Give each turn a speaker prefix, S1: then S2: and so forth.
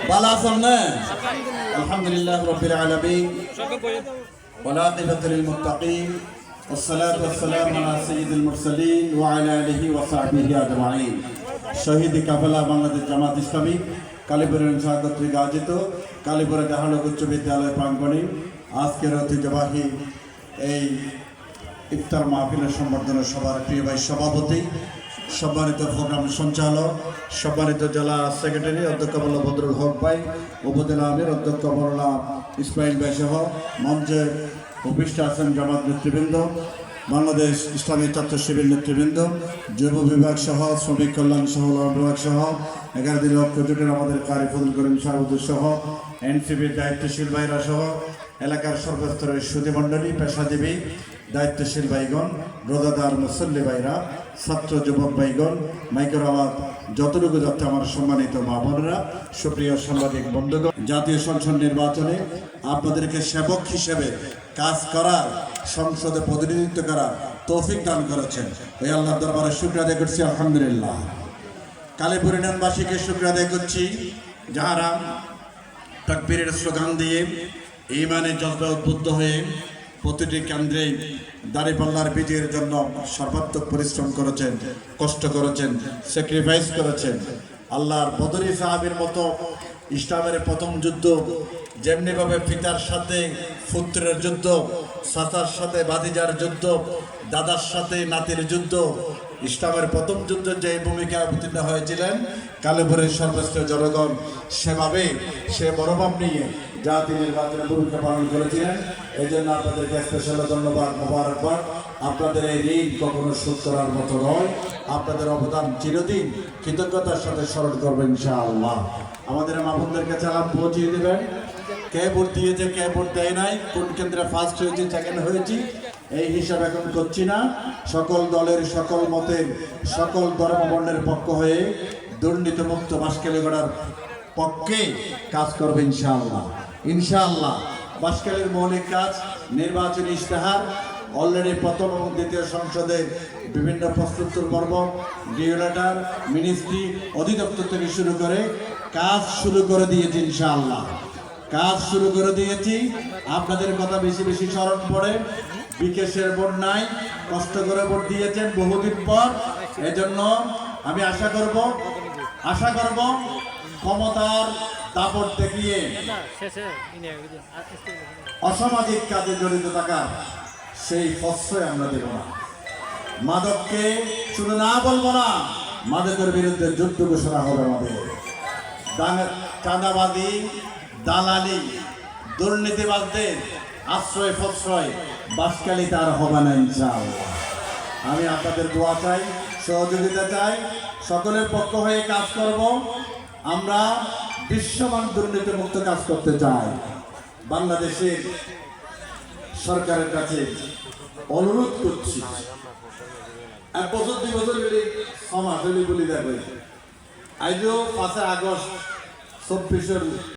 S1: বালা আছেন না? আলহামদুলিল্লাহ রাব্বিল আলামিন ওয়াল আকিবাতু লিল মুত্তাকিন والصلاة والسلام على سيد المرسلين وعلى آله وصحبه أجمعين শহীদ কাফেলা বাংলাদেশ জামাত ইসলামী কালীপুরের কর্তৃক আয়োজিত কালীপুর জাহালক উচ্চ বিদ্যালয় প্রাঙ্গণে আজকের ঐতিহ্যবাহী এই ইফতার মাহফিলের সম্বর্ধনা সভার প্রিয় ভাই সভাপতি, সম্মানিত প্রোগ্রাম সঞ্চালক, সম্মানিত জেলা সেক্রেটারি অধ্যক্ষ মোল্লা বদরুল হক ভাই, উপজেলা আমির অধ্যক্ষ মোল্লা ইসমাইল ভাই সহ মঞ্চে উপস্থিত আছেন জামাত নেতৃবৃন্দ, বাংলাদেশ ইসলামী ছাত্র শিবির নেতৃবৃন্দ, যুব বিভাগ সহ শ্রমিক কল্যাণ সহ বিভাগ সহ 11 দিন লক্ষ্য জোটের আমাদের কারি ফজল করিম সাহুদ্দিন সহ এনসিপির দায়িত্বশীল ভাইরা সহ এলাকার সর্বস্তরের সুধীমণ্ডলী, পেশাজীবী দায়িত্বশীল ভাইগণ, রোজাদার মুসল্লি ভাইরা, ছাত্র যুবক ভাইগণ, মাইকের আওয়াজ যতটুকু যাচ্ছে আমার সম্মানিত মা বোনেরা, সুপ্রিয় সাংবাদিক বন্ধুগণ, জাতীয় সংসদ নির্বাচনে আপনাদেরকে সেবক হিসেবে কাজ করার, সংসদে প্রতিনিধিত্ব করার তৌফিক দান করেছেন। ওই আল্লাহর দরবারে শুকরিয়া আদায় করছি আলহামদুলিল্লাহ। কালীপুর ইউনিয়নবাসীকে শুকরিয়া আদায় করছি যাহারা তাকবীরের স্লোগান দিয়ে ঈমানে জজ্বা উদ্বুদ্ধ হয়ে প্রতিটি কেন্দ্রে দাঁড়িপাল্লার বিজয়ের জন্য সর্বাত্মক পরিশ্রম করেছেন, কষ্ট করেছেন, স্যাক্রিফাইস করেছেন। আল্লাহর বদরি সাহাবীর মতো ইসলামের প্রথম যুদ্ধ যেমনিভাবে পিতার সাথে পুত্রের যুদ্ধ, চাচার সাথে ভাতিজার যুদ্ধ, দাদার সাথে নাতির যুদ্ধ, ইসলামের প্রথম যুদ্ধে যে ভূমিকা অবতীর্ণ হয়েছিলেন কালীপুরের সর্বশ্রেষ্ঠ জনগণ, সেভাবে সে মনোভাব নিয়ে জাতি নির্বাচনে ভূমিকা পালন করেছিলেন। এই জন্য আপনাদেরকে স্পেশাল ধন্যবাদ, মোবারকবাদ। আপনাদের এই ঋণ কখনো শোধ করার মতো নয়, আপনাদের অবদান চিরদিন কৃতজ্ঞতার সাথে স্মরণ করবেন ইনশাআল্লাহ। আমাদের মাহবুবদেরকে সালাম পৌঁছিয়ে দেবেন। কে ভোট দিয়েছে, কে ভোট দেয় নাই, কোন কেন্দ্রে ফার্স্ট হয়েছে, সেকেন্ড হয়েছি, এই হিসাব এখন করছি না। সকল দলের, সকল মতের, সকল ধর্মবর্ণের পক্ষ হয়ে দুর্নীতিমুক্ত বাঁশখালী গড়ার পক্ষে কাজ করবে ইনশাআল্লাহ। ইনশাআল্লাহ বাঁশখালীর মৌলিক কাজ, নির্বাচনী ইশতেহার অলরেডি প্রথম এবং দ্বিতীয় সংসদে বিভিন্ন প্রস্তুতির পর্ব, ডিও লেটার, মিনিস্ট্রি, অধিদপ্তর থেকে শুরু করে কাজ শুরু করে দিয়েছি ইনশাআল্লাহ। কাজ শুরু করে দিয়েছি। আপনাদের কথা বেশি বেশি স্মরণ পড়ে। বিকেশের ভোট নাই, কষ্ট করে ভোট দিয়েছেন বহুদিন পর। এজন্য আমি আশা করব ক্ষমতার দাপট দেখিয়ে অসামাজিক কাজে জড়িত থাকা সেই প্রশ্রয় আমরা দেব না। মাদককে শুধু না বলবো না, মাদকের বিরুদ্ধে যুদ্ধ ঘোষণা হবে আমাদের। চাঁদাবাজি, দালালি, দুর্নীতিবাজদের আশ্রয় প্রশ্রয় বাঁশখালীতে আর হবে না ইনশাআল্লাহ। আমি আপনাদের দোয়া চাই, সহযোগিতা চাই, সকলের পক্ষ হয়ে কাজ করব। আমরা বিশ্বমান দুর্নীতিমুক্ত কাজ করতে চাই। বাংলাদেশের সরকারের কাছে অনুরোধ করছি, 1 বছর 2 বছর সমাজ বলি দেখো, আজও 5 আগস্ট 24